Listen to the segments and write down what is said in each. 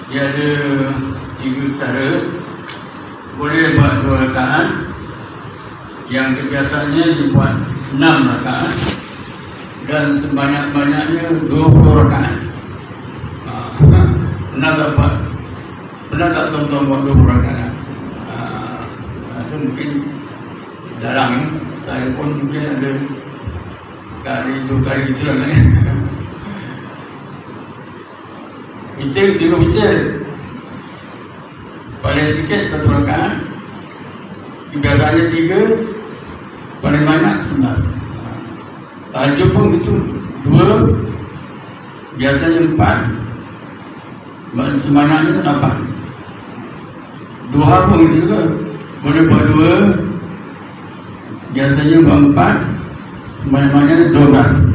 Dia ada 3 cara. Boleh buat 2 rakaat. Yang kebiasaannya dibuat 6 rakaat. Dan sebanyak-banyaknya 20 rakaat. Pernah tak tuan-tuan buat 20 rakaat? Itu mungkin jarang ya. Saya pun mungkin ada kali 2 kali gitu lah kan. Witir, 3 witir. Paling sikit 1 rakaat. Biasanya 3, paling banyak 11. Tahajud pun itu 2, biasanya 4, sebanyak 8. Duha pun itu juga boleh buat 2, biasanya buat 4, sebanyak 12.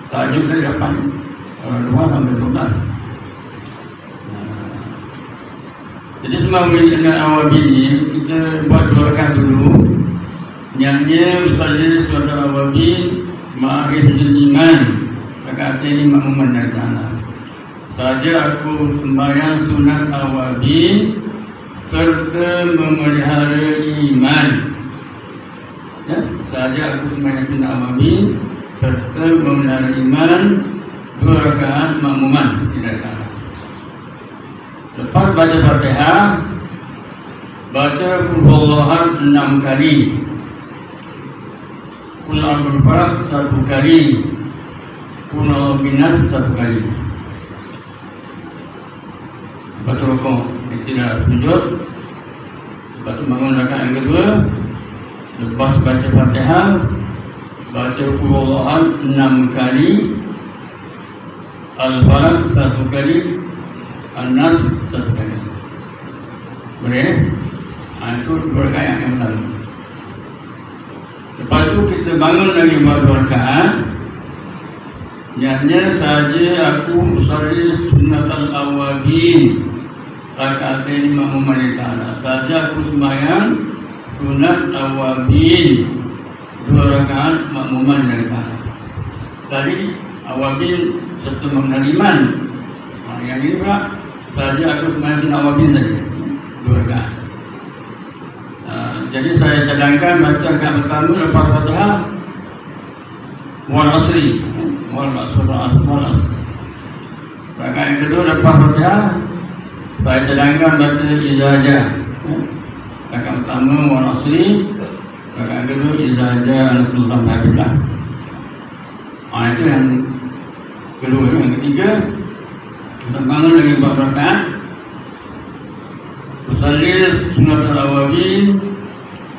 Tahajud kan 8, kalau duha sampai 12. Jadi sembang dengan awabin ini kita buat 2 rakaat dulu. Niatnya usalli surat al-awabin ma'ahibul iman. Rakaat ini makmuman dari tanah. Saja aku sembahyang sunat awabin serta memelihara iman. Ya, saja aku sembahyang sunat awabin serta memelihara iman, 2 rakaat makmuman tidak tanah. Lepas baca Fatihah, baca Qul Huwallahu 6 kali, Qul A'udzu Falaq 1 kali, Qul A'udzu Binas 1 kali. Baca rukuk, tidak sujud. Lepas bangun rakaat yang kedua, lepas baca Fatihah, baca Qul Huwallahu 6 kali, Al-Falaq 1 kali, An-Nas 1 kali. Boleh? Itu 2 rakaat yang lalu. Lepas itu kita bangun lagi buat 2 rakaat. Niatnya saja aku usalli sunnatal awabin. Rakaat ini makmuman ta'ala. Saja aku sembahyang sunat awabin, 2 rakaat makmuman ta'ala. Tadi awabin serta mengenal. Yang ini pula saja aku sembahyang sunat awabin saja, 2 rakaat. Jadi saya cadangkan baca rakaat pertama lepas Fatihah wal asri, wal asr. Rakaat yang kedua lepas Fatihah saya cadangkan baca idza jaa. Rakaat pertama wal asri, rakaat kedua idza jaa nasrullah billah. Itu yang kedua. Yang ketiga kita bangun lagi 4 rakaat. Usalli sunat al-awabin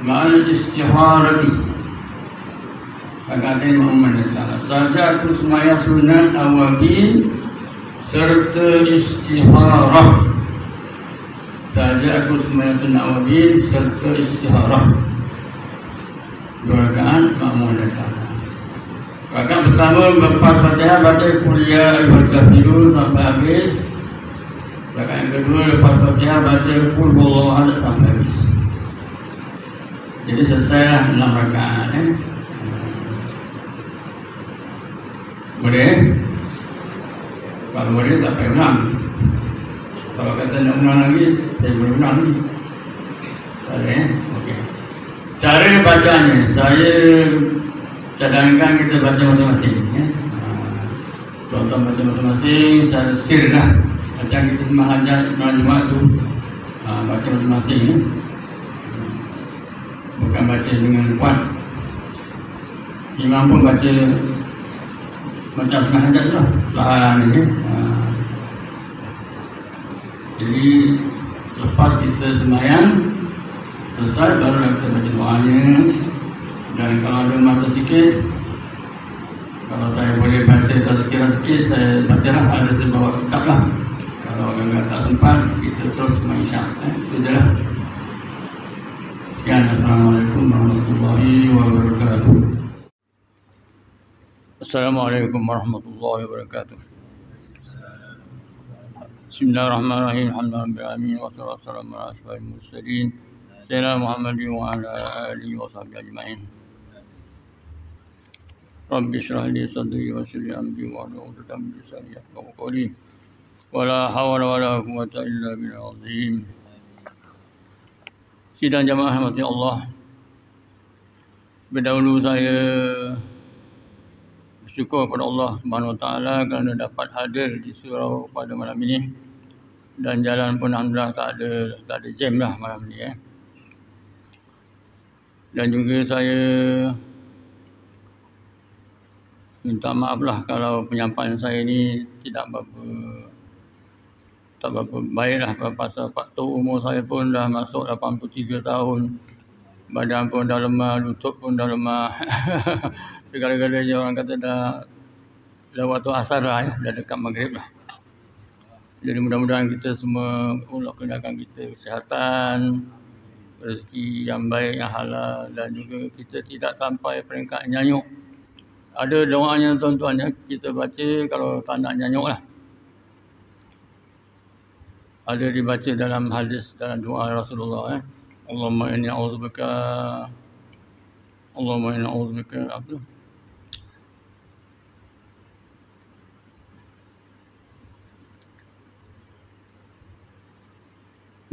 ma'al istiharati. Rakaat ini makmuman ta'ala. Saja aku sembahyang sunat awabin serta istiharah. Saja aku sembahyang sunat awabin serta istiharah. 2 rakaat makmuman ta'ala. Rakaat pertama lepas Fatihah baca Qul ya ayyuhal kafirun sampai habis. Rakaat yang kedua lepas Fatihah baca Qul Huwallahu ahad sampai habis. Jadi selesailah 6 rakaat. Boleh? Kalau boleh tak payah ulang. Kalau kata nak ulang lagi, saya boleh ulang lagi. Boleh? Okey. Cara bacanya, saya cadangkan kita baca masing-masing. Tonton baca masing-masing, cara sir lah. Macam kita sembah hajat malam Jumaat tu, baca masing-masing. Bukan baca dengan kuat. Imam pun baca macam sembah hajat tu lah. Tahan ini. Jadi lepas kita sembahyang selesai, baru kita baca doanya. Dan kalau ada masa sikit, kalau saya boleh baca sikit, saya baca lah. Ada saya bawa kitab lah. Kalau agak tak sempat, kita terus mengisyak. Itu je lah. Sekian. Assalamualaikum warahmatullahi wabarakatuh. Assalamualaikum warahmatullahi wabarakatuh. Bismillahirrahmanirrahim. Alhamdulillahirabbil alamin wassalatu wassalamu ala asyrofil mursalin sayyidina Muhammadin wa ala alihi wa sahbihi ajma'in. Rabbi shrah li sadri wa yassir li amri wa hlul 'uqdatam min lisani yafqahu qawli. Wala hawla wala quwwata illa billahil azim. Sidang jamaah rahmati Allah. Berdahulu saya bersyukur kepada Allah Subhanahu Wa Taala kerana dapat hadir di surau pada malam ini, dan jalan pun alhamdulillah tak ada jam lah malam ni Dan juga saya minta maaf lah kalau penyampaian saya ni tak berapa baik lah, pasal faktor umur saya pun dah masuk 83 tahun. Badan pun dah lemah, lutut pun dah lemah. Segala-galanya orang kata dah waktu asar lah dah dekat maghrib lah. Jadi mudah-mudahan kita semua Allah kurniakan kita kesihatan, rezeki yang baik, yang halal, dan juga kita tidak sampai peringkat nyanyuk. Ada doanya tuan-tuan kita baca kalau tak nak nyanyuk lah. Ada dibaca dalam hadis, dalam doa Rasulullah Allahumma inni a'udzubika apa?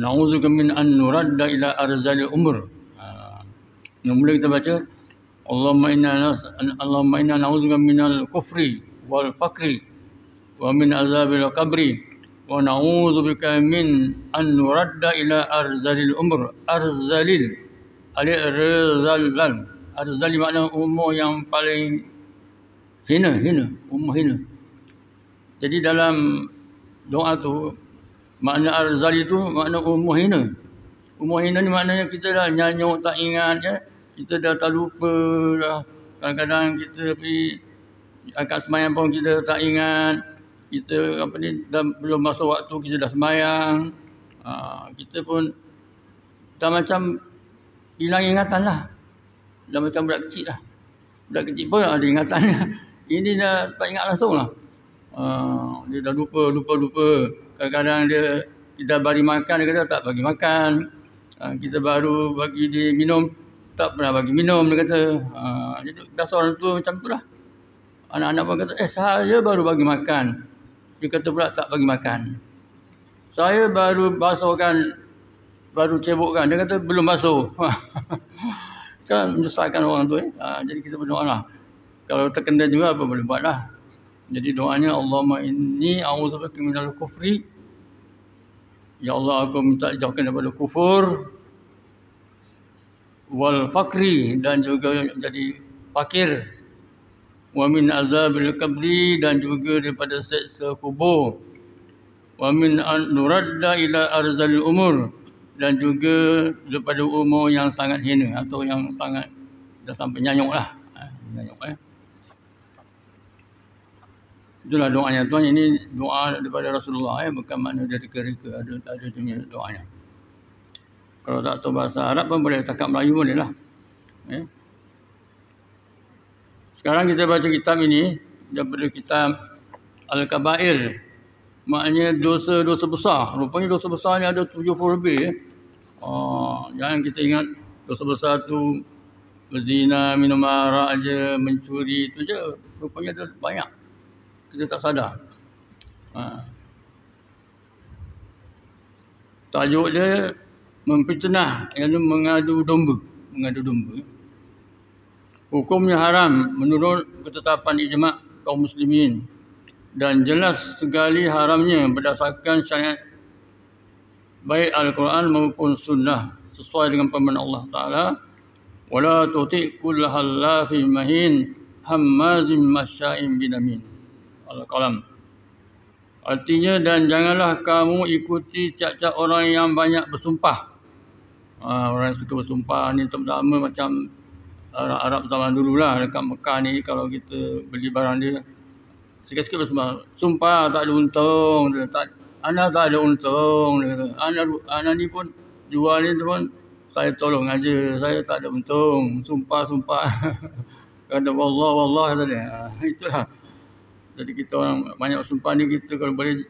Na'udzuka min an nuradda ila arzalil umur. Mula kita baca Allahumma inna na'udzuka minal kufri wal fakri wa min azabil qabri wa na'udzubika min an nuradda ila arzalil umur. Arzalil makna umur yang paling hina, umur hina. Jadi dalam doa tu makna arzali tu makna umur hina. Umur hina ni maknanya kita dah nyanyuk tak ingat kita dah tak lupa dah. Kadang-kadang kita pergi akad sembahyang pun kita tak ingat. Kita dah belum masuk waktu kita dah sembahyang. Kita pun dah macam hilang ingatan lah. Dah macam budak kecil lah. Budak kecil pun ada ingatannya. Ini dah tak ingat langsung lah. Dia dah lupa. Kadang-kadang kita bagi makan, dia kata tak bagi makan. Kita baru bagi dia minum, tak pernah bagi minum, dia kata. Jadi dah seorang tua macam tu lah. Anak-anak pun kata, saya baru bagi makan. Dia kata pula tak bagi makan. Saya baru basuhkan, baru cebokkan. Dia kata belum basuh. Kan menyusahkan orang tu. Jadi kita berdoa lah. Kalau terkena juga apa boleh buat lah. Jadi doanya Allahumma inni a'udzubika minal kufri. Ya Allah, aku minta jauhkan daripada kufur, wal fakri, dan juga jadi fakir, wa min azabil qabri, dan juga daripada siksa kubur, wa min an nuradda ila arzalil umur, dan juga daripada umur yang sangat hina atau yang sangat dah sampai nyanyuk lah. Itulah doanya tuan. Ini doa daripada Rasulullah bukan makna dia reka-reka, ada dunia doanya. Kalau tak tahu bahasa Arab pun boleh, cakap Melayu boleh lah. Sekarang kita baca kitab ini daripada kitab Al-Kabair, maknanya dosa-dosa besar. Rupanya dosa besar ni ada 70 lebih. Jangan kita ingat dosa besar tu berzina, minum arak je, mencuri tu je. Rupanya ada banyak. Kita tak sadar. Tajuk dia memfitnah, iaitu mengadu domba. Hukumnya haram menurut ketetapan ijma' kaum muslimin, dan jelas sekali haramnya berdasarkan syariat baik Al-Quran maupun sunnah, sesuai dengan firman Allah Ta'ala, wala tuti' kulla hallafin mahin hammazin masya'in binamin. Al-Qalam. Artinya, dan janganlah kamu ikuti tiap-tiap orang yang banyak bersumpah. Orang yang suka bersumpah ni terutama macam Arab zaman dulu lah. Dekat Mekah ni kalau kita beli barang dia, sikit-sikit bersumpah. Sumpah tak ada untung. Anda tak ada untung. Anda ni pun jual ni pun saya tolong aja. Saya tak ada untung. Sumpah. Kata wallah tadi. Itulah. Jadi kita orang banyak sumpah ni, kita kalau boleh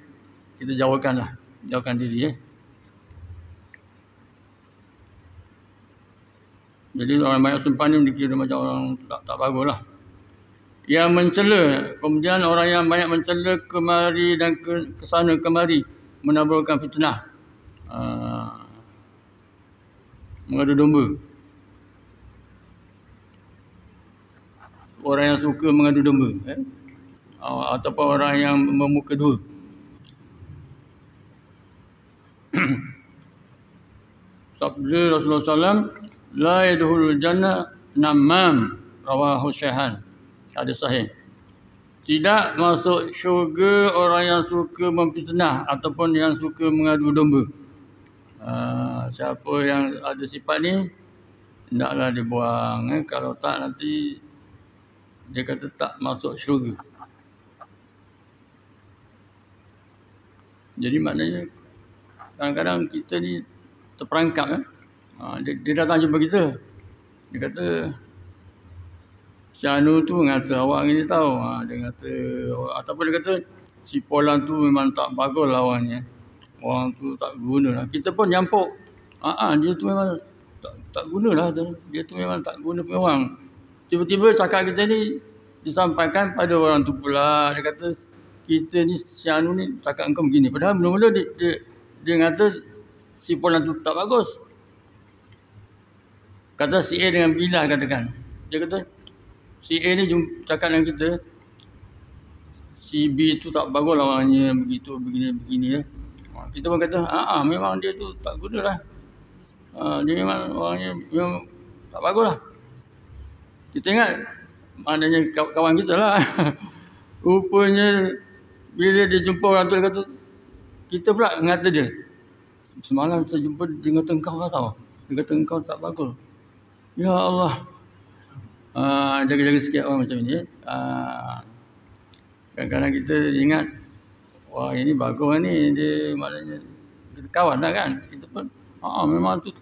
kita jauhkan diri. Jadi orang banyak sumpah ni dikira macam orang tak bagus lah. yang mencela, kemudian orang yang banyak mencela kemari dan ke sana kemari menaburkan fitnah, mengadu domba. Orang yang suka mengadu domba, ataupun orang yang memuka dua. Sabda Rasulullah SAW, la yadkhulul jannah namam, rawahu Syekhan, hadis sahih. Tidak masuk syurga orang yang suka memfitnah ataupun yang suka mengadu domba. Siapa yang ada sifat ni, hendaklah dibuang. Kalau tak, nanti dia kata tak masuk syurga. Jadi maknanya kadang-kadang kita ni terperangkap kan. Dia datang jumpa kita. Dia kata, si Anu tu ngata awak ni tahu. Dia kata, ataupun dia kata, si Polan tu memang tak bagus lawannya. Orang tu tak guna lah. Kita pun nyampuk. Dia tu memang tak guna lah. Dia tu memang tak guna punya orang. Tiba-tiba cakap kita ni disampaikan pada orang tu pula. Dia kata, kita ni, si Anu ni cakap engkau begini. Padahal mula-mula dia kata si Polan tu tak bagus. Kata si A dengan B lah katakan. Dia kata, si A ni cakap dengan kita, si B tu tak bagus lawannya, begitu, begini ya. Kita pun kata, memang dia tu tak guna lah. Dia memang orangnya memang tak bagus lah. Kita ingat, maknanya kawan kita lah. Rupanya, bila dia jumpa orang tu, dia kata, kita pula ngata dia. Semalam saya jumpa, dia kata engkau lah tahu. Dia kata engkau tak bagus. Ya Allah. Jaga-jaga sikit orang macam ni. Kadang-kadang kita ingat, wah ini bagus ni, dia maknanya kita kawan lah kan. Kita pun, memang tu,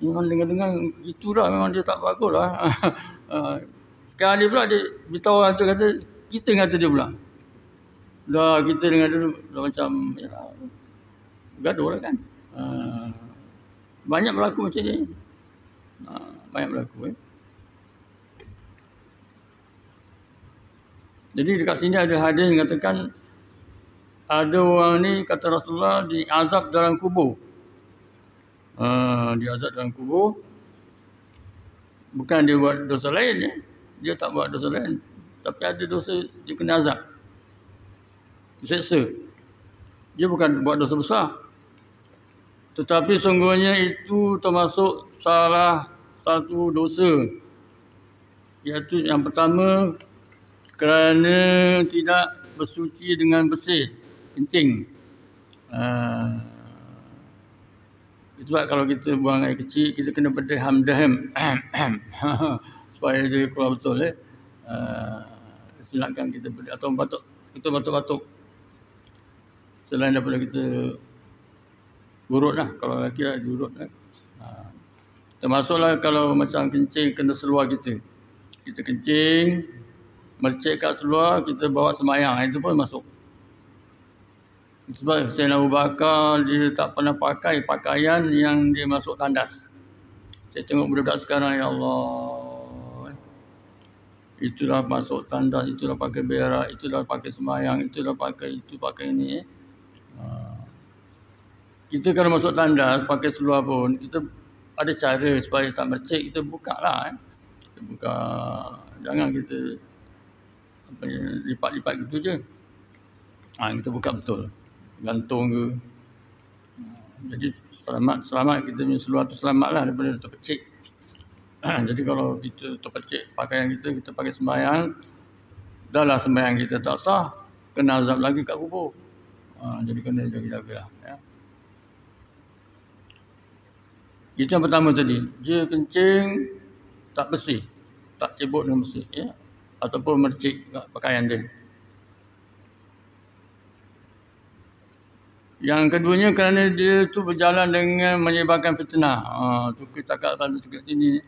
memang dengar-dengar itulah, memang dia tak bagus lah. Sekali pula dia beritahu orang tu, kata, kita kata dia pula. Dah kita dengar dulu, dah macam, ya, gaduh lah kan. Banyak berlaku macam ni. Banyak berlaku. Jadi dekat sini ada hadis yang katakan ada orang ni, kata Rasulullah, diazab dalam kubur. Diazab dalam kubur. Bukan dia buat dosa lain. Dia tak buat dosa lain. Tapi ada dosa, dia kena azab. Diseksa. Dia bukan buat dosa besar. Tetapi sungguhnya itu termasuk salah satu dosa. Iaitu yang pertama, kerana tidak bersuci dengan bersih, kencing. Itu sebab kalau kita buang air kecil, kita kena berdeham-deham supaya dia keluar betul. Silakan kita atau batuk, kita batuk-batuk. Selain daripada kita urut lah, kalau lelaki lah diurut lah. Termasuklah kalau macam kencing kena seluar kita. Kita kencing, mercek kat seluar, kita bawa semayang, itu pun masuk. Sebab Sayyidina Abu Bakar, dia tak pernah pakai pakaian yang dia masuk tandas. Saya tengok budak-budak sekarang, ya Allah, itulah masuk tandas, itulah pakai berak, itulah pakai semayang, itulah pakai itu, pakai ini. Kita kalau masuk tandas pakai seluar pun, kita ada cara supaya tak mercek, kita buka lah. Kita buka, jangan kita lipat-lipat gitu je. Kita buka betul, gantung ke. Jadi selamat kita punya seluar tu selamat lah daripada terpecik. Jadi kalau kita terpecik pakaian kita pakai sembahyang, dah lah sembahyang kita tak sah, kena azab lagi kat kubur. Jadi kena jaga-jaga lah. Ya. Itu yang pertama tadi. Dia kencing tak bersih, tak cebok dengan bersih, ya, ataupun mercik kat pakaian dia. Yang keduanya kerana dia tu berjalan dengan menyebarkan fitnah. Tu kita cakap sana juga sini.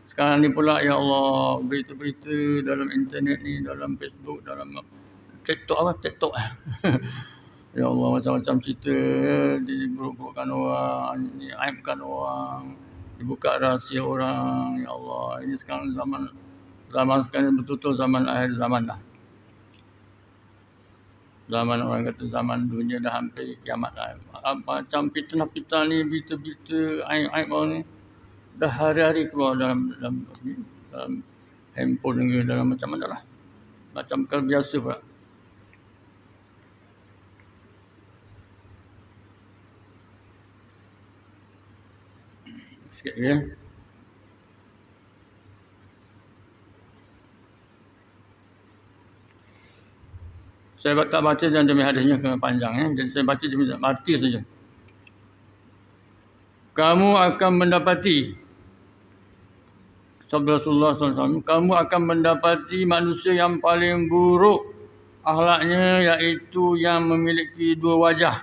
Sekarang ni pula, ya Allah, berita-berita dalam internet ni, dalam Facebook, dalam TikTok. Ya Allah, macam-macam cerita, diburuk-burukkan orang, diaibkan orang, dibuka rahsia orang. Ya Allah, ini sekarang zaman Zaman sekarang betul-betul zaman akhir zaman dah. Zaman orang kata zaman dunia dah hampir kiamat lah. Macam fitnah-fitnah ni, berita-berita aib-aib orang ni dah hari-hari keluar dalam handphone ke, dalam macam mana lah. Macam perkara biasa pula. Sikit ya. Saya tak baca dan demi hadisnya kena panjang ya. Jadi saya baca demi arti saja. Kamu akan mendapati sabda Rasulullah SAW, kamu akan mendapati manusia yang paling buruk akhlaknya, iaitu yang memiliki dua wajah.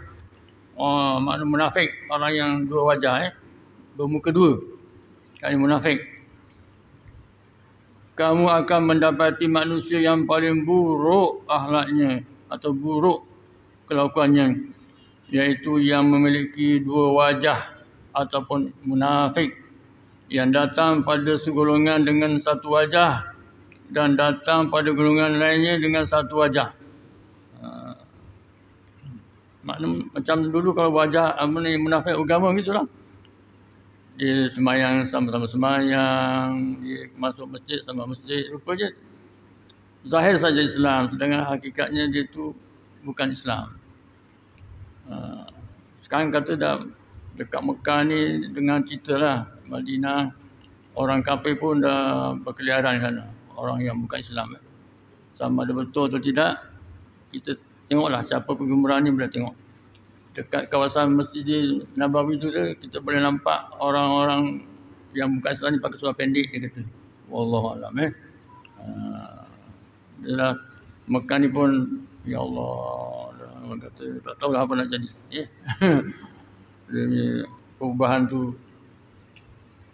Makna munafik, orang yang dua wajah, bermuka dua. Ini munafik. Kamu akan mendapati manusia yang paling buruk akhlaknya atau buruk kelakuannya, iaitu yang memiliki dua wajah ataupun munafik, yang datang pada segolongan dengan satu wajah dan datang pada golongan lainnya dengan satu wajah. Maknanya macam dulu kalau wajah munafik agama gitulah. Dia semayang sama-sama semayang, dia masuk masjid sama masjid, rupanya zahir saja Islam, sedangkan hakikatnya dia tu bukan Islam. Sekarang kata dah dekat Mekah ni dengan cerita lah, Madinah, orang kafir pun dah berkeliaran sana, orang yang bukan Islam. Sama ada betul atau tidak, kita tengoklah siapa penggemar ni boleh tengok. Dekat kawasan Masjid Nabawi tu kita boleh nampak orang-orang yang bukan Islam ni pakai seluar pendek, dia kata. Wallahualam. Dia Mekah ni pun, ya Allah, orang kata tak tahu apa nak jadi. Dia perubahan tu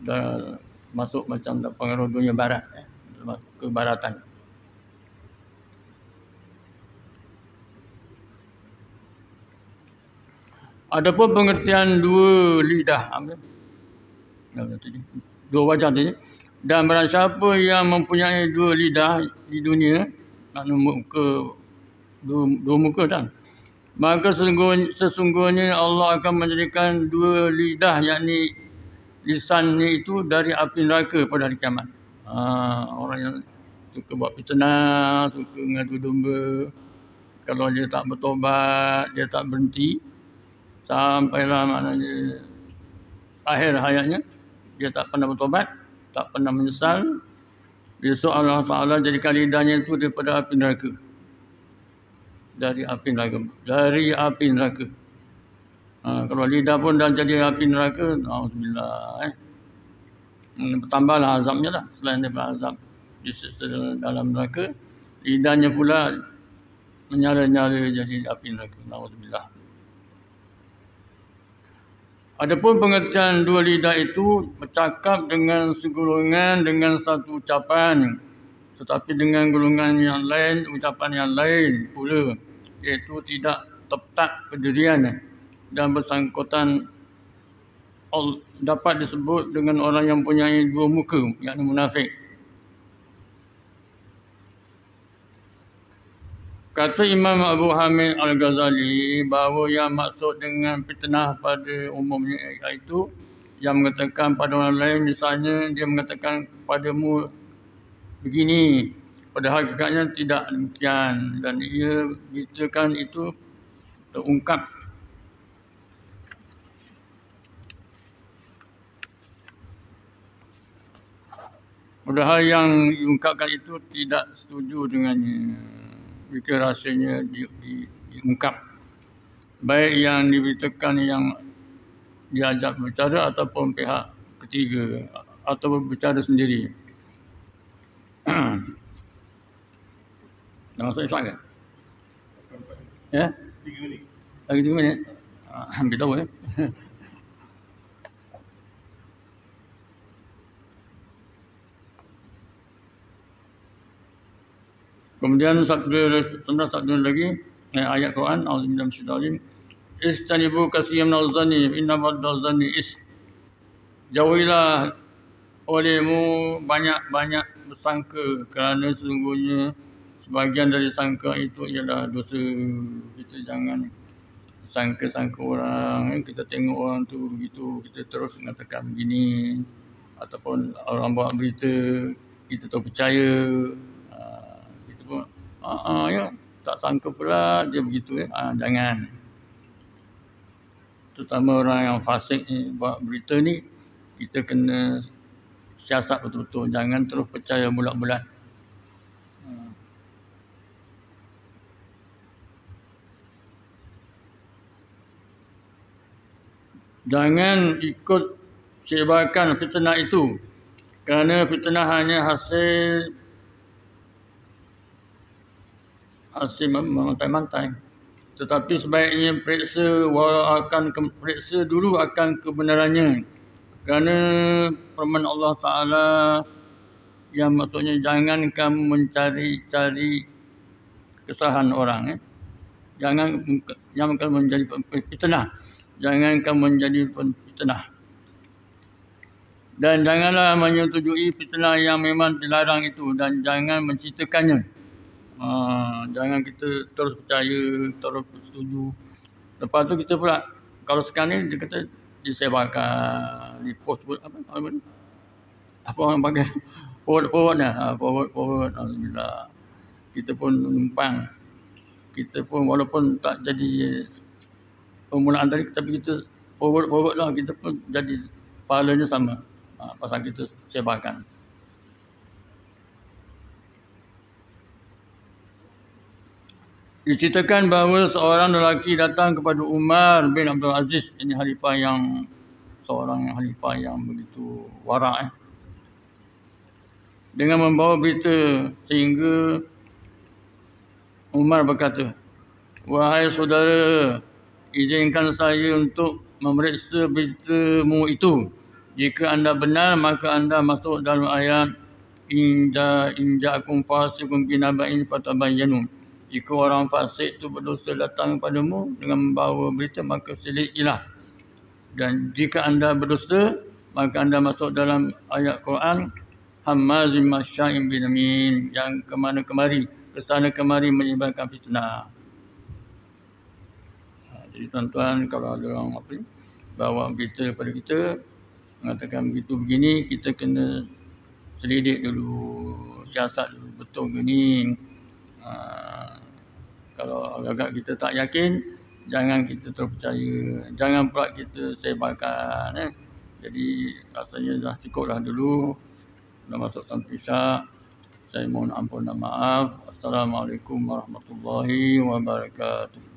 dah masuk macam dah pengaruh dunia barat, ke baratan. Adapun pengertian dua lidah, dua wajah tadi, dan barang siapa yang mempunyai dua lidah di dunia, dua muka kan, maka sesungguhnya Allah akan menjadikan dua lidah, yakni lisannya itu dari api neraka pada hari kiamat. Orang yang suka buat fitnah, suka mengadu domba, kalau dia tak bertobat, dia tak berhenti sampailah maknanya akhir hayatnya, dia tak pernah bertobat, tak pernah menyesal, besok Allah Ta'ala jadikan lidahnya itu daripada api neraka. Dari api neraka. Kalau lidah pun dah jadi api neraka, alhamdulillah. Bertambahlah azabnya lah, selain daripada azab disiksa dalam neraka, lidahnya pula menyala-nyala jadi api neraka. Alhamdulillah. Adapun pengertian dua lidah itu bercakap dengan segolongan dengan satu ucapan, tetapi dengan golongan yang lain, ucapan yang lain pula, iaitu tidak tepat pendirian dan bersangkutan dapat disebut dengan orang yang mempunyai dua muka, yakni munafik. Kata Imam Abu Hamid Al-Ghazali bahawa yang maksud dengan fitnah pada umumnya iaitu yang mengatakan pada orang lain, misalnya dia mengatakan padamu begini, padahal hakikatnya tidak demikian, dan ia beritakan itu terungkap. Padahal yang diungkapkan itu tidak setuju dengannya, jika rasanya diungkap, baik yang diberitakan yang diajak berbicara ataupun pihak ketiga atau berbicara sendiri. Dah masuk Islam ke? Ya? 3 minit. Lagi 3 minit? Hampir tahu ya. Kemudian sabda lagi ayat Quran, auzubillahi minasyaitonir rajim, istanibu katsiran minaz zanni inna ba'daz zanni is. Jauhilah olehmu banyak-banyak bersangka, kerana sesungguhnya sebahagian dari sangka itu ialah dosa. Kita jangan sangka-sangka orang. Kita tengok orang tu begitu, kita terus mengatakan begini, ataupun orang buat berita kita tak percaya, kita pun ya tak sangka pula dia begitu ya. Jangan. Terutama orang yang fasik ni buat berita ni, kita kena siasat betul-betul, jangan terus percaya bulat-bulat. Jangan ikut sebarkan fitnah itu, kerana fitnah hanya hasil memantai-mantai. Tetapi sebaiknya periksa dulu akan kebenarannya, kerana firman Allah Ta'ala yang maksudnya jangan kamu mencari-cari kesalahan orang. Jangan kamu menjadi fitnah. Jangan kamu menjadi fitnah. Dan janganlah menyetujui fitnah yang memang dilarang itu, dan jangan menceritakannya. Jangan kita terus percaya, terus setuju. Lepas tu kita pula, kalau sekarang ni dia kata disebarkan, di post apa orang panggil forward. Alhamdulillah. Kita pun numpang. Kita pun walaupun tak jadi permulaan tadi, tapi kita forward lah, kita pun jadi pahalanya sama. Pasal kita sebarkan. Diceritakan bahawa seorang lelaki datang kepada Umar bin Abdul Aziz. Ini seorang khalifah yang begitu warak, dengan membawa berita, sehingga Umar berkata, "Wahai saudara, izinkan saya untuk memeriksa beritamu itu. Jika anda benar, maka anda masuk dalam ayat inja'akum fasiqun binaba'in fatabayyanu. Jika orang fasik itu berdosa datang kepadamu dengan membawa berita, maka selidikilah. Dan jika anda berdosa, maka anda masuk dalam ayat Quran hammazim masya'in binamin, yang kemana-kemari, kesana kemari menyebarkan fitnah." Jadi tuan-tuan, kalau ada orang bawa berita kepada kita mengatakan begitu begini, kita kena selidik dulu, siasat dulu, betul begini. Kalau agak kita tak yakin, jangan kita terpercaya, jangan pula kita sebarkan. Jadi rasanya dah cukuplah dulu, dah masuk sampai Isyak. Saya mohon ampun dan maaf. Assalamualaikum warahmatullahi wabarakatuh.